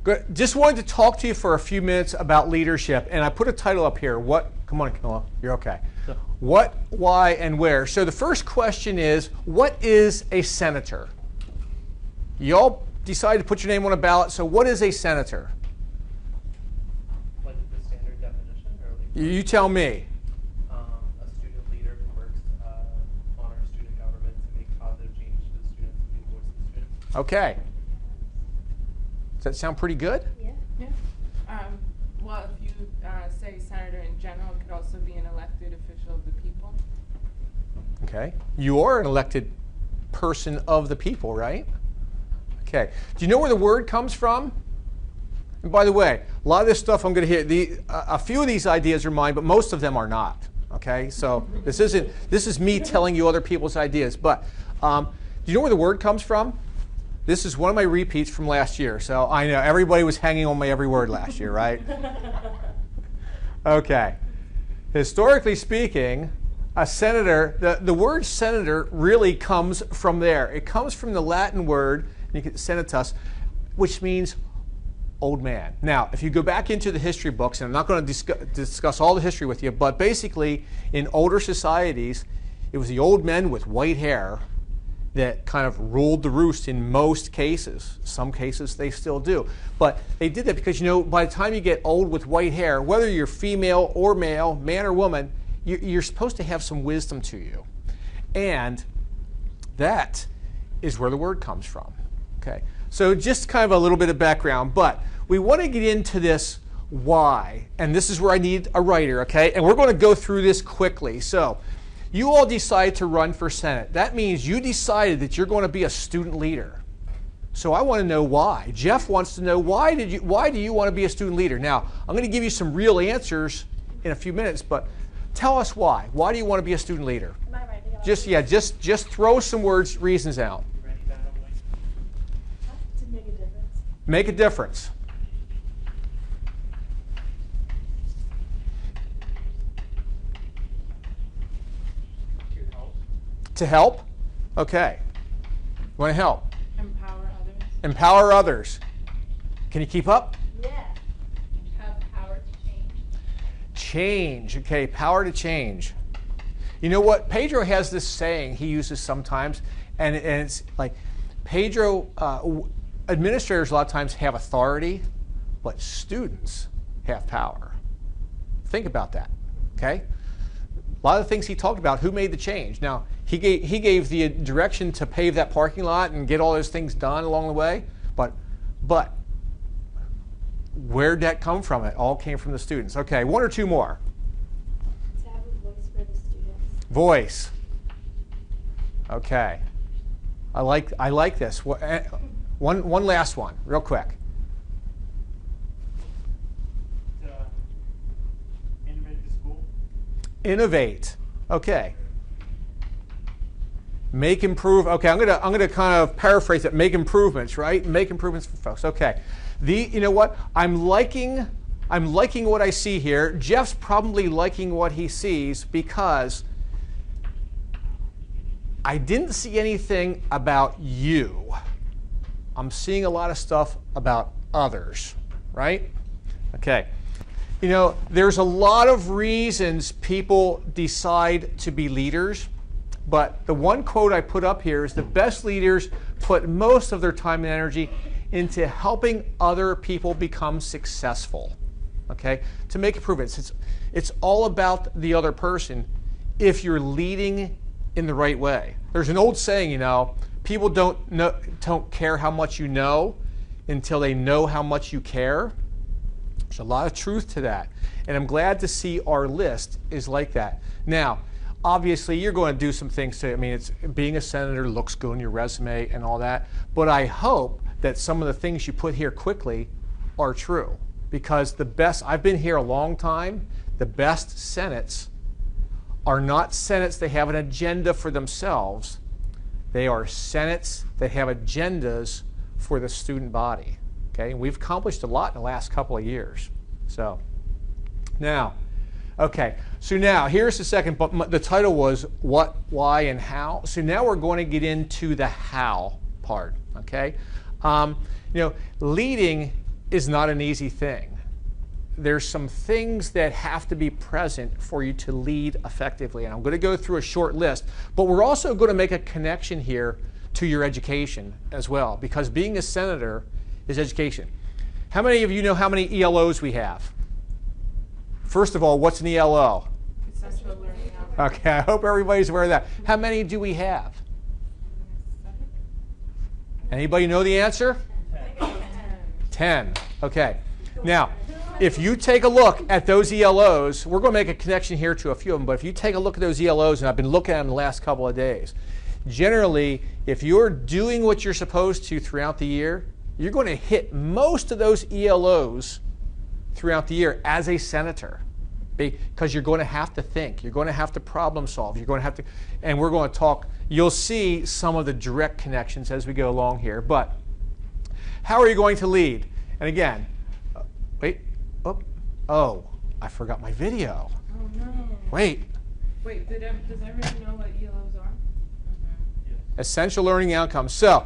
Good. Just wanted to talk to you for a few minutes about leadership, and I put a title up here. What? Come on, Camilla. You're okay. Yeah. What, why, and where. So the first question is, what is a senator? You all decided to put your name on a ballot, so what is a senator? Like the standard definition? Or like You tell me. A student leader who works on our student government to make positive change to the students and be the voice of the students. Okay. Does that sound pretty good? Yeah. Well, if you say senator in general, it could also be an elected official of the people. Okay. You are an elected person of the people, right? Okay. Do you know where the word comes from? And by the way, a lot of this stuff I'm going to hit, a few of these ideas are mine, but most of them are not. Okay. So this is me telling you other people's ideas. But do you know where the word comes from? This is one of my repeats from last year. So I know everybody was hanging on my every word last year, right? Okay. Historically speaking, a senator, the word senator really comes from there. It comes from the Latin word, senatus, which means old man. Now, if you go back into the history books, and I'm not going to discuss all the history with you, but basically in older societies, it was the old men with white hair that kind of ruled the roost in most cases. Some cases they still do. But they did that because, by the time you get old with white hair, whether you're female or male, man or woman, you're supposed to have some wisdom to you. And that is where the word comes from. Okay. So just kind of a little bit of background, but we want to get into this why. And this is where I need a writer, okay? And we're going to go through this quickly. So you all decided to run for Senate. That means you decided that you're going to be a student leader. So I want to know why. Jeff wants to know why do you want to be a student leader? Now, I'm going to give you some real answers in a few minutes, but tell us why. Why do you want to be a student leader? Am I writing about Just throw some reasons out. to make a difference? Make a difference. To help? Okay. You want to help? Empower others. Empower others. Can you keep up? Yeah. Have power to change. Change. Okay, power to change. You know what? Pedro has this saying he uses sometimes, and it's like Pedro, administrators a lot of times have authority, but students have power. Think about that, okay? A lot of the things he talked about, who made the change? Now, he gave the direction to pave that parking lot and get all those things done along the way, but where'd that come from? It all came from the students. Okay, one or two more. To have a voice for the students. Voice. Okay. I like this. One last one, real quick. Innovate the school. Innovate. Okay. Make improve. Okay, I'm gonna kind of paraphrase it. Make improvements, right? Make improvements for folks. Okay. You know what? I'm liking what I see here. Jeff's probably liking what he sees because I didn't see anything about you. I'm seeing a lot of stuff about others, right? Okay. There's a lot of reasons people decide to be leaders, but the one quote I put up here is the best leaders put most of their time and energy into helping other people become successful, okay? To make improvements. It's all about the other person if you're leading in the right way. There's an old saying, people don't care how much you know until they know how much you care. There's a lot of truth to that. And I'm glad to see our list is like that. Now, obviously, you're going to do some things being a senator looks good on your resume and all that. But I hope that some of the things you put here quickly are true. Because I've been here a long time, the best senates are not senates that have an agenda for themselves. They are senates that have agendas for the student body. Okay, and we've accomplished a lot in the last couple of years. So now, here's the second, but the title was what, why, and how. So now we're going to get into the how part. Okay, leading is not an easy thing. There's some things that have to be present for you to lead effectively. And I'm going to go through a short list, but we're also going to make a connection here to your education as well, because being a senator is education. How many of you know how many ELOs we have? First of all, what's an ELO? Essential learning outcome. Okay, I hope everybody's aware of that. How many do we have? Anybody know the answer? 10. Okay. Now, if you take a look at those ELOs, we're going to make a connection here to a few of them, but if you take a look at those ELOs, and I've been looking at them the last couple of days, generally, if you're doing what you're supposed to throughout the year, you're going to hit most of those ELOs throughout the year as a senator, because you're going to have to think, you're going to have to problem solve, you're going to have to, and we're going to talk, you'll see some of the direct connections as we go along here. But how are you going to lead? And again, oh, I forgot my video. Oh no. Wait. Wait, does everyone know what ELOs are? Essential learning outcomes. So,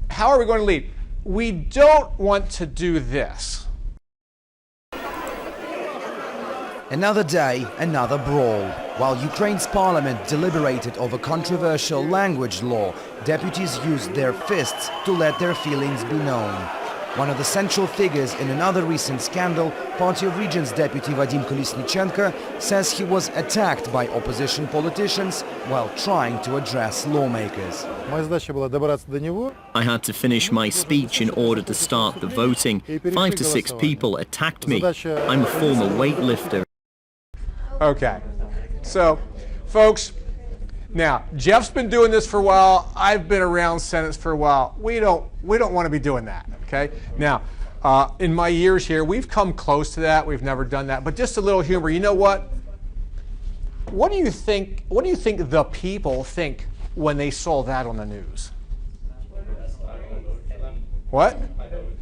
how are we going to lead? We don't want to do this. Another day, another brawl. While Ukraine's parliament deliberated over controversial language law, deputies used their fists to let their feelings be known. One of the central figures in another recent scandal, Party of Regions deputy Vadim Kolesnichenko, says he was attacked by opposition politicians while trying to address lawmakers. I had to finish my speech in order to start the voting. 5 to 6 people attacked me. I'm a former weightlifter. Okay. So, folks, now, Jeff's been doing this for a while. I've been around Senates for a while. We don't want to be doing that, okay? Now, in my years here, we've come close to that. We've never done that. But just a little humor. You know what? What do you think the people think when they saw that on the news? What?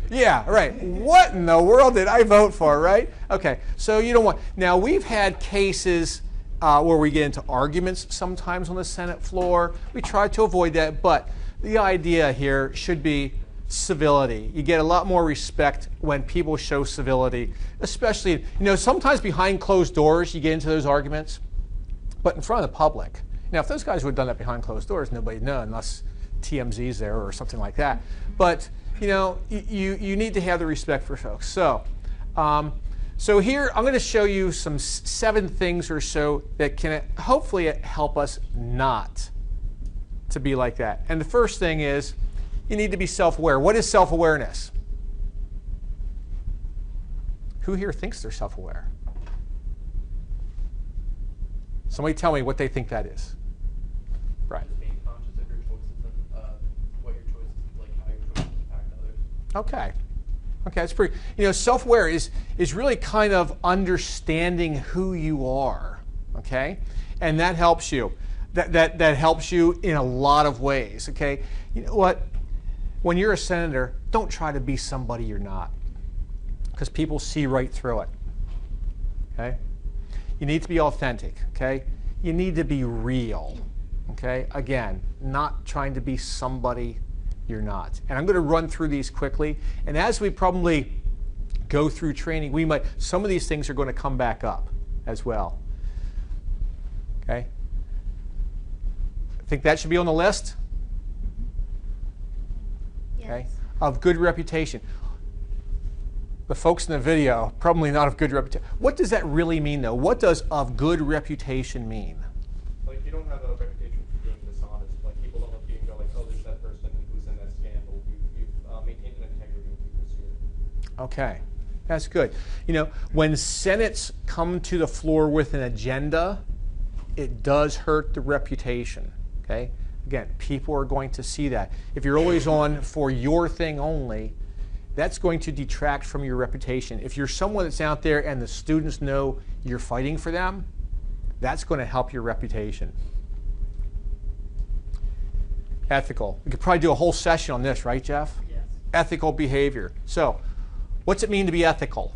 Yeah, right. What in the world did I vote for, right? Okay, so you don't want... Now, we've had cases where we get into arguments sometimes on the Senate floor. We try to avoid that, but the idea here should be civility. You get a lot more respect when people show civility, especially, sometimes behind closed doors you get into those arguments, but in front of the public. Now, if those guys would have done that behind closed doors, nobody'd know unless TMZ's there or something like that. But, you need to have the respect for folks. So here, I'm going to show you some 7 things or so that can hopefully help us not to be like that. And the first thing is, you need to be self-aware. What is self-awareness? Who here thinks they're self-aware? Somebody tell me what they think that is. Right. Just being conscious of your choices and what your choices, like how your choices impact others. Okay. Okay, that's pretty. Self-aware is really kind of understanding who you are. Okay, and that helps you. That helps you in a lot of ways. Okay, you know what? When you're a senator, don't try to be somebody you're not, because people see right through it. Okay, you need to be authentic. Okay, you need to be real. Okay, again, not trying to be somebody you're not. And I'm going to run through these quickly. And as we probably go through training, some of these things are going to come back up as well. Okay? I think that should be on the list. Okay? Yes. Of good reputation. The folks in the video, probably not of good reputation. What does that really mean, though? What does of good reputation mean? Like, you don't have a reputation for being dishonest. Like, people don't look at you and go like, oh, there's that person who's in that scandal. You've maintained an integrity in people's here. Okay, that's good. When Senates come to the floor with an agenda, it does hurt the reputation. Okay? Again, people are going to see that. If you're always on for your thing only, that's going to detract from your reputation. If you're someone that's out there and the students know you're fighting for them, that's going to help your reputation. Ethical. We could probably do a whole session on this, right, Jeff? Yes. Ethical behavior. So, what's it mean to be ethical?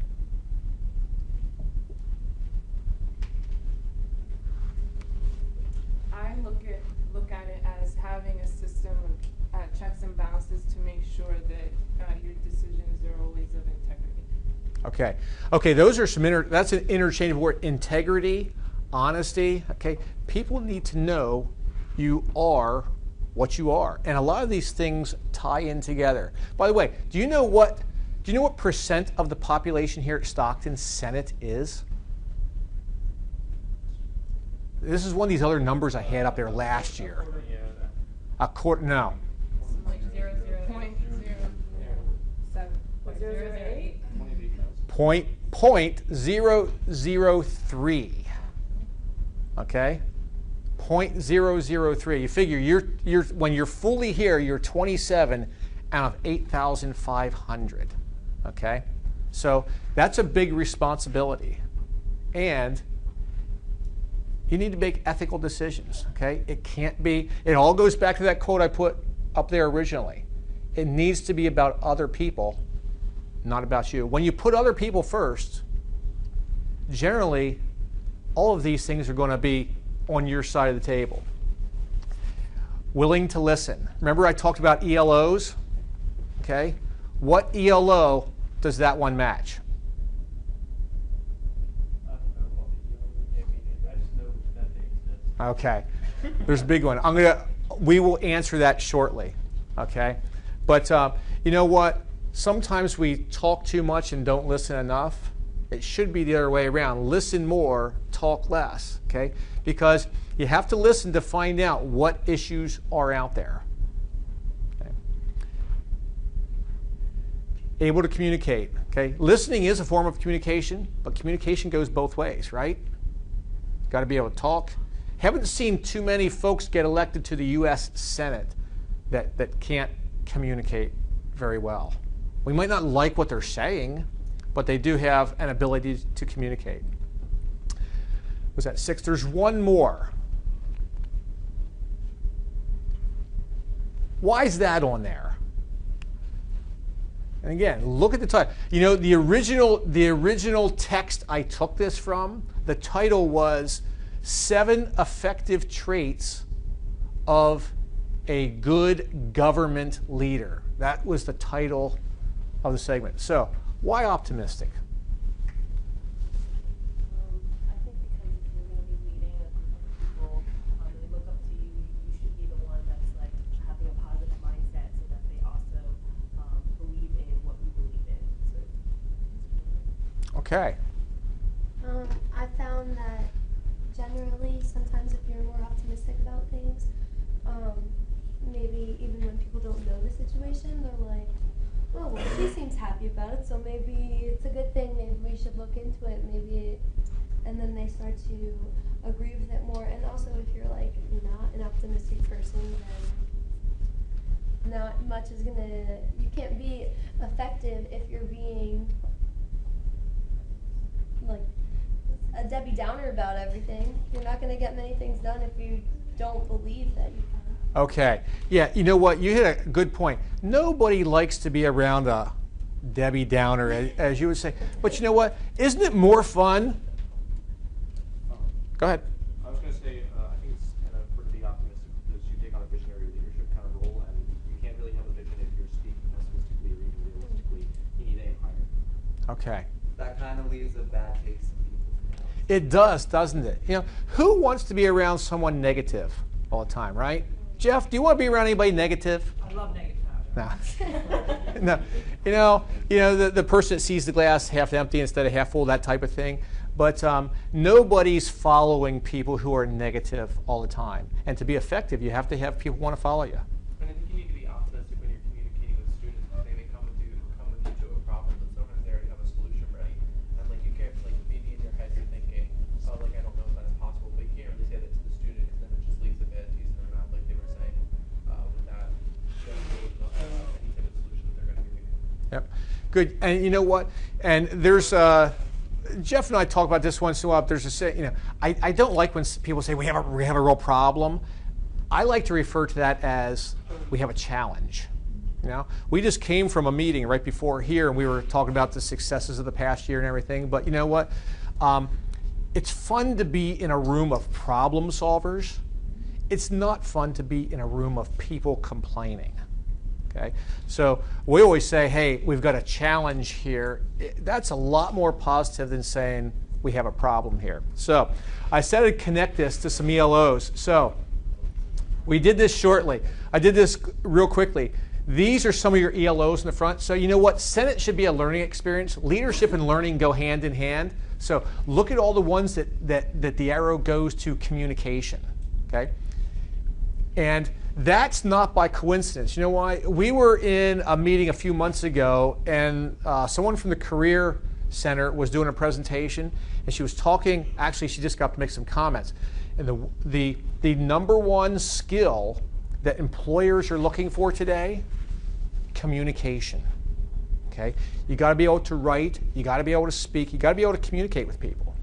I look at it as having a system of checks and balances to make sure that your decisions are always of integrity. Okay. Okay, those are some, that's an interchangeable word. Integrity, honesty. Okay, people need to know you are what you are. And a lot of these things tie in together. By the way, do you know what percent of the population here at Stockton Senate is? This is one of these other numbers I had up there last year. A quarter, no. Like 0.007. Point 0.003. Okay? 0.003. You figure you're when you're fully here, you're 27 out of 8,500. Okay? So that's a big responsibility. And you need to make ethical decisions. Okay? It can't be, it all goes back to that quote I put up there originally. It needs to be about other people, not about you. When you put other people first, generally, all of these things are going to be on your side of the table. Willing to listen. Remember I talked about ELOs? Okay. What ELO does that one match? Okay. There's a big one. We will answer that shortly. Okay. But you know what? Sometimes we talk too much and don't listen enough. It should be the other way around. Listen more, talk less, okay? Because you have to listen to find out what issues are out there. Okay? Able to communicate, okay? Listening is a form of communication, but communication goes both ways, right? Got to be able to talk. Haven't seen too many folks get elected to the U.S. Senate that can't communicate very well. We might not like what they're saying, but they do have an ability to communicate. Was that 6? There's one more. Why is that on there? And again, look at the title. You know, the original text I took this from, the title was 7 Effective Traits of a Good Government Leader. That was the title of the segment. So, why optimistic? I think because if you're going to be leading a group of people, they look up to you, you should be the one that's like having a positive mindset so that they also believe in what you believe in. So, Okay. I found that generally, sometimes if you're more optimistic about things, maybe even when people don't know the situation, they're like, oh, well, she seems happy about it, so maybe it's a good thing, maybe we should look into it, and then they start to agree with it more. And also, if you're like not an optimistic person, then not much is you can't be effective if you're being like a Debbie Downer about everything. You're not going to get many things done if you don't believe that you can. Okay. Yeah, you know what? You hit a good point. Nobody likes to be around a Debbie Downer, as you would say. But you know what? Isn't it more fun? Go ahead. I was going to say, I think it's kind of pretty optimistic because you take on a visionary leadership kind of role, and you can't really have a vision if you're speaking pessimistically or even realistically. You need to aim higher. Okay. That kind of leaves a bad taste in people's mouths. It does, doesn't it? You know, who wants to be around someone negative all the time, right? Jeff, do you want to be around anybody negative? I love negative. No. No. You know the person that sees the glass half empty instead of half full, that type of thing. But nobody's following people who are negative all the time. And to be effective, you have to have people who want to follow you. And I think you need to be optimistic when you're communicating with students. They may come with you to a problem, but sometimes they already have a solution ready. And like you can't, like maybe in your head you're thinking, oh, like I don't know if that's possible, but you can't really say that to the student because then it just leaves a bad taste in their mouth, like they were saying with that. Any type of solution that they're going to give you. Yep. Good. And you know what? And there's Jeff and I talk about this once in a while. There's a you know, I don't like when people say we have a real problem. I like to refer to that as we have a challenge. You know, we just came from a meeting right before here, and we were talking about the successes of the past year and everything. But you know what? It's fun to be in a room of problem solvers. It's not fun to be in a room of people complaining. Okay, so we always say, hey, we've got a challenge here. That's a lot more positive than saying we have a problem here. So I said I'd connect this to some ELOs. So we did this shortly. I did this real quickly. These are some of your ELOs in the front. So you know what? Senate should be a learning experience. Leadership and learning go hand in hand. So look at all the ones that the arrow goes to communication. Okay? And that's not by coincidence. You know why? We were in a meeting a few months ago, and someone from the Career Center was doing a presentation, and she was talking. Actually, she just got up to make some comments. And the number one skill that employers are looking for today, communication. Okay, you got to be able to write, you got to be able to speak, you got to be able to communicate with people.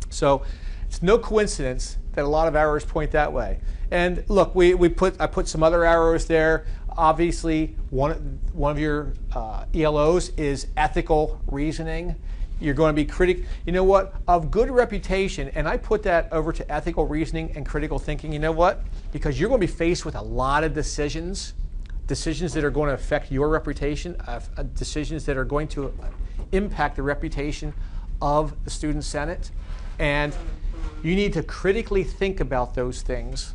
So it's no coincidence that a lot of arrows point that way. And look, I put some other arrows there. Obviously, one of your ELOs is ethical reasoning. You're going to be you know what, of good reputation, and I put that over to ethical reasoning and critical thinking. You know what? Because you're going to be faced with a lot of decisions that are going to affect your reputation, decisions that are going to impact the reputation of the Student Senate, and you need to critically think about those things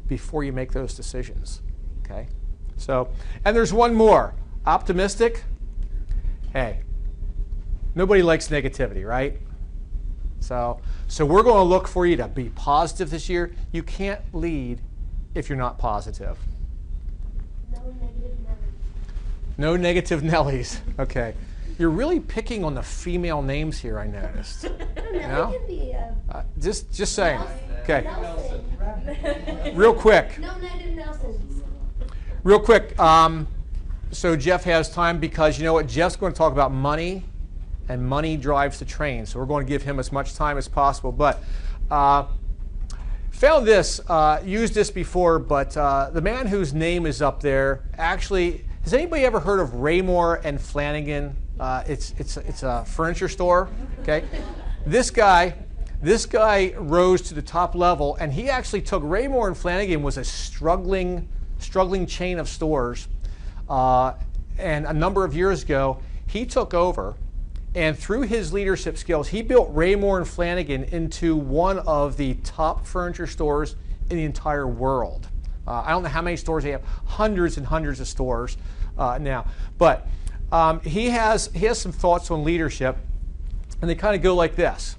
before you make those decisions. Okay? So, and there's one more. Optimistic. Hey, nobody likes negativity, right? So we're going to look for you to be positive this year. You can't lead if you're not positive. No negative Nellies. No negative Nellies. Okay. You're really picking on the female names here, I noticed. No, can be just saying. Okay. Nelson. Real quick. No negative Nelsons. Real quick. So Jeff has time because you know what? Jeff's going to talk about money, and money drives the train. So we're going to give him as much time as possible. But found this, used this before, but the man whose name is up there actually, has anybody ever heard of Raymore and Flanagan? It's a furniture store. Okay, this guy rose to the top level, and he actually took Raymore and Flanagan was a struggling chain of stores, and a number of years ago he took over, and through his leadership skills, he built Raymore and Flanagan into one of the top furniture stores in the entire world. I don't know how many stores they have, hundreds and hundreds of stores now, but. He has some thoughts on leadership, and they kind of go like this.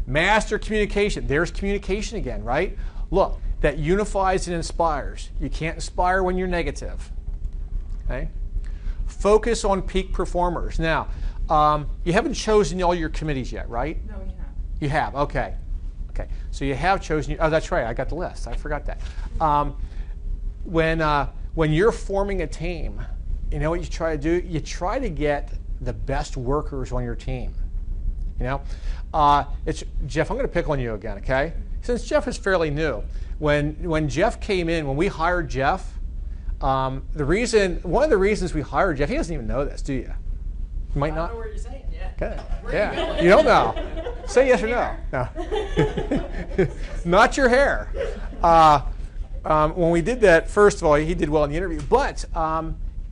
Master communication. There's communication again, right? Look, that unifies and inspires. You can't inspire when you're negative. Okay? Focus on peak performers. Now, you haven't chosen all your committees yet, right? No, we have. You have, okay. Okay, so you have chosen, oh, that's right, I got the list. I forgot that. When you're forming a team, you know what you try to do? You try to get the best workers on your team. You know, Jeff. I'm going to pick on you again, okay? Since Jeff is fairly new, when Jeff came in, when we hired Jeff, one of the reasons we hired Jeff, he doesn't even know this, do you? You might not. I don't know what you're saying. Yeah. Okay. Yeah. You don't know. Say yes or no. No. Not your hair. When we did that, first of all, he did well in the interview, but.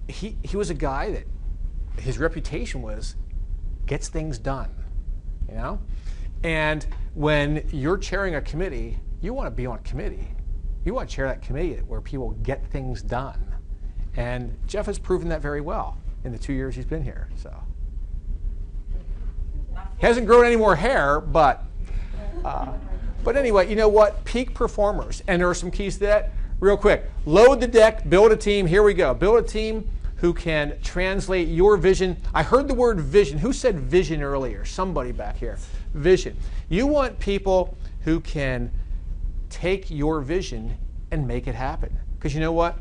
He was a guy that his reputation was gets things done, you know? And when you're chairing a committee, you want to be on a committee. You want to chair that committee where people get things done. And Jeff has proven that very well in the 2 years he's been here. So he hasn't grown any more hair, but anyway, you know what? Peak performers. And there are some keys to that. Real quick, load the deck, build a team. Here we go. Build a team who can translate your vision. I heard the word vision. Who said vision earlier? Somebody back here. Vision. You want people who can take your vision and make it happen. Because you know what?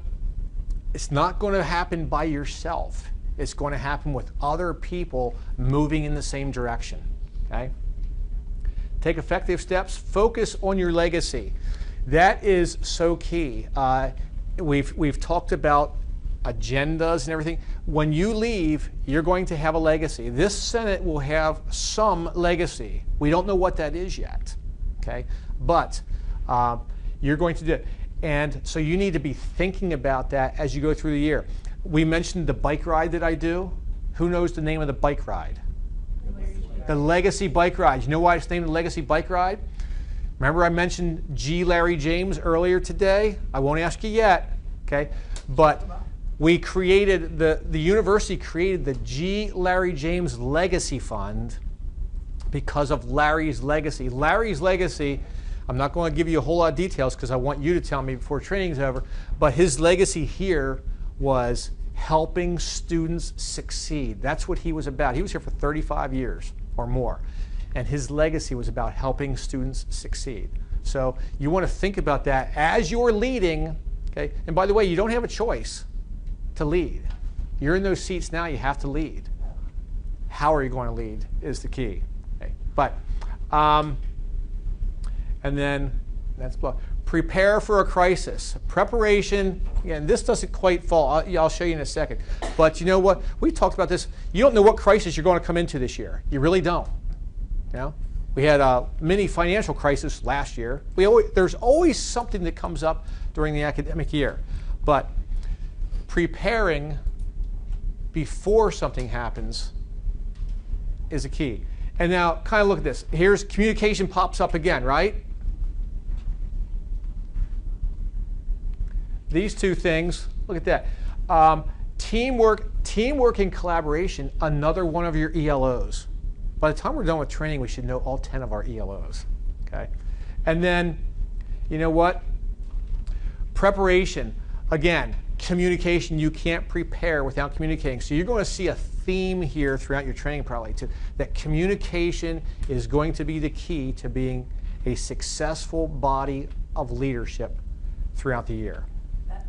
It's not going to happen by yourself. It's going to happen with other people moving in the same direction. Okay? Take effective steps. Focus on your legacy. That is so key. We've talked about agendas and everything. When you leave, you're going to have a legacy. This Senate will have some legacy. We don't know what that is yet, okay? But you're going to do it. And so you need to be thinking about that as you go through the year. We mentioned the bike ride that I do. Who knows the name of the bike ride? The Legacy Bike Ride. You know why it's named the Legacy Bike Ride? Remember I mentioned G. Larry James earlier today? I won't ask you yet, okay? But we created, the university created the G. Larry James Legacy Fund because of Larry's legacy. Larry's legacy, I'm not going to give you a whole lot of details because I want you to tell me before training's over, but his legacy here was helping students succeed. That's what he was about. He was here for 35 years or more, and his legacy was about helping students succeed. So you want to think about that as you're leading, okay? And by the way, you don't have a choice to lead. You're in those seats now, you have to lead. How are you going to lead is the key. Okay? But, and then that's prepare for a crisis. Preparation, again, this doesn't quite fall. I'll show you in a second. But you know what? We talked about this. You don't know what crisis you're going to come into this year. You really don't. You know? We had a mini financial crisis last year. There's always something that comes up during the academic year. But preparing before something happens is a key. And now kind of look at this. Here's communication pops up again, right? These two things, look at that. Teamwork and collaboration, another one of your ELOs. By the time we're done with training, we should know all 10 of our ELOs, okay? And then, you know what? Preparation, again, communication, you can't prepare without communicating. So you're going to see a theme here throughout your training probably too, that communication is going to be the key to being a successful body of leadership throughout the year.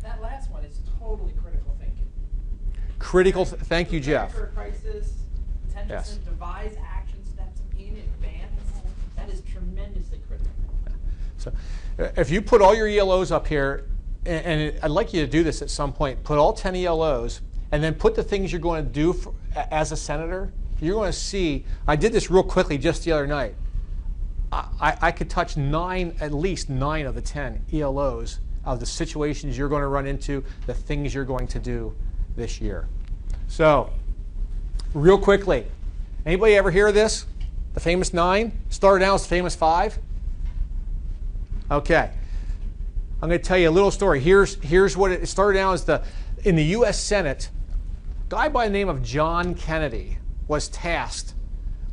That last one is totally critical thinking. Thank you, Jeff. For a crisis, attention Yes. to devise action steps in advance. That is tremendously critical. So if you put all your ELOs up here, and I'd like you to do this at some point, put all 10 ELOs, and then put the things you're going to do as a senator. You're going to see, I did this real quickly just the other night. I could touch at least 9 of the 10 ELOs of the situations you're going to run into, the things you're going to do this year. So, real quickly, anybody ever hear of this? The famous 9? Started out as the famous 5? Okay. I'm going to tell you a little story. Here's what it started out as. In the U.S. Senate, a guy by the name of John Kennedy was tasked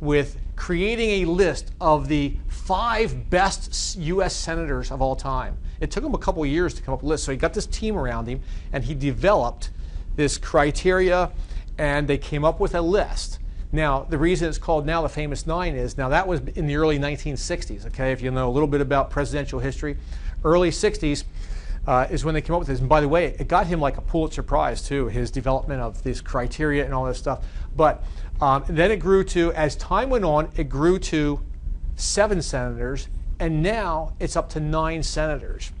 with creating a list of the 5 best U.S. senators of all time. It took him a couple of years to come up with a list, so he got this team around him, and he developed this criteria, and they came up with a list. Now, the reason it's called now the famous 9 is, now that was in the early 1960s, okay, if you know a little bit about presidential history. Early 60s is when they came up with this. And by the way, it got him like a Pulitzer Prize too, his development of this criteria and all this stuff. But then it grew to, as time went on, it grew to 7 senators, and now it's up to 9 senators.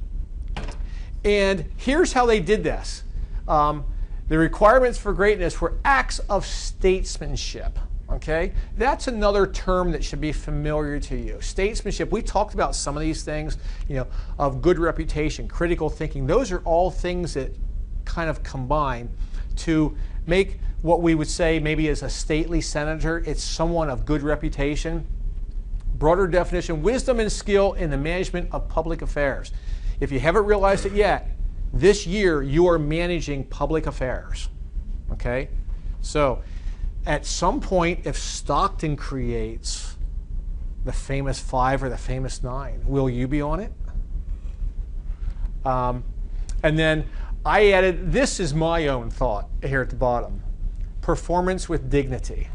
And here's how they did this. The requirements for greatness were acts of statesmanship. Okay, that's another term that should be familiar to you. Statesmanship, we talked about some of these things, you know, of good reputation, critical thinking. Those are all things that kind of combine to make what we would say maybe as a stately senator. It's someone of good reputation. Broader definition, wisdom and skill in the management of public affairs. If you haven't realized it yet, this year you are managing public affairs. Okay, so at some point, if Stockton creates the famous 5 or the famous 9, will you be on it? And then I added, this is my own thought here at the bottom, performance with dignity.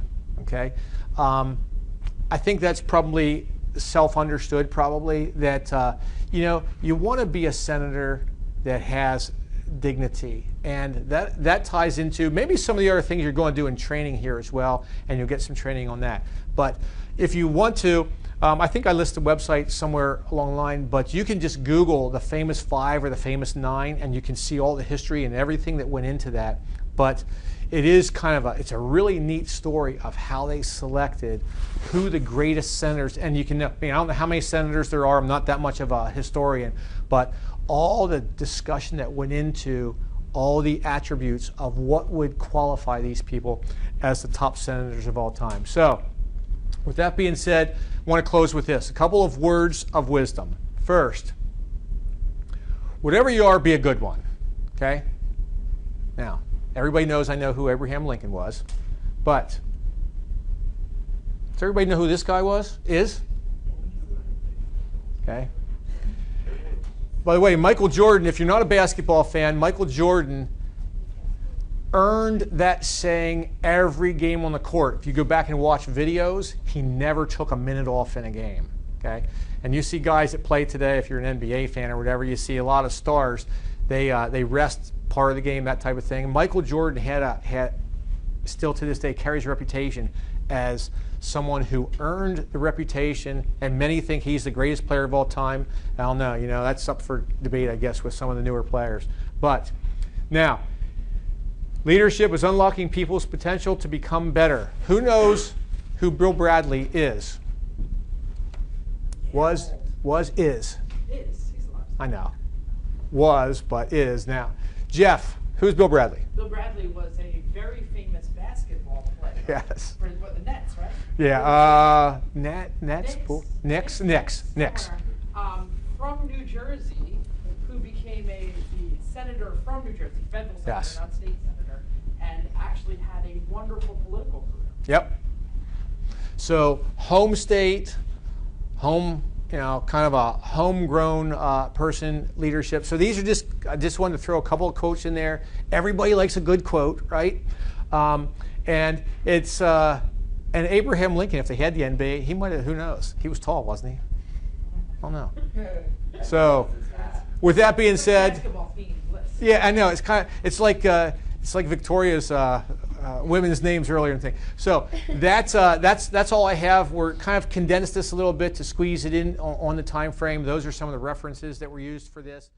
Okay, I think that's probably self-understood, probably, that you know, you want to be a senator that has dignity, and that ties into maybe some of the other things you're going to do in training here as well, and you'll get some training on that. But if you want to, I think I listed the website somewhere along the line, but you can just Google the famous 5 or the famous 9, and you can see all the history and everything that went into that. But it is kind of it's a really neat story of how they selected who the greatest senators, and you can, I mean, I don't know how many senators there are, I'm not that much of a historian, but all the discussion that went into all the attributes of what would qualify these people as the top senators of all time. So, with that being said, I want to close with this. A couple of words of wisdom. First, whatever you are, be a good one. Okay? Now, everybody knows I know who Abraham Lincoln was, but does everybody know who this guy is? Okay. By the way, Michael Jordan, if you're not a basketball fan, Michael Jordan earned that saying every game on the court. If you go back and watch videos, he never took a minute off in a game. Okay? And you see guys that play today, if you're an NBA fan or whatever, you see a lot of stars, they rest part of the game, that type of thing. Michael Jordan had still to this day carries a reputation as someone who earned the reputation, and many think he's the greatest player of all time. I don't know, that's up for debate, I guess, with some of the newer players. But now, leadership is unlocking people's potential to become better. Who knows who Bill Bradley is? Is. Is. He's alive. I know. Was, but is now. Jeff, who's Bill Bradley? Bill Bradley was a very famous basketball player. Yes. For the Nets, right? Yeah. Knicks. From New Jersey, who became the senator from New Jersey, federal senator, Yes. not state senator, and actually had a wonderful political career. Yep. So home state, kind of a homegrown person leadership. So these are I just wanted to throw a couple of quotes in there. Everybody likes a good quote, right? And it's, and Abraham Lincoln, if they had the NBA, he might have, who knows? He was tall, wasn't he? I don't know. So, with that being said, Basketball themed list. yeah, I know, it's like Victoria's women's names earlier and thing. So that's all I have. We're kind of condensed this a little bit to squeeze it in on the time frame. Those are some of the references that were used for this.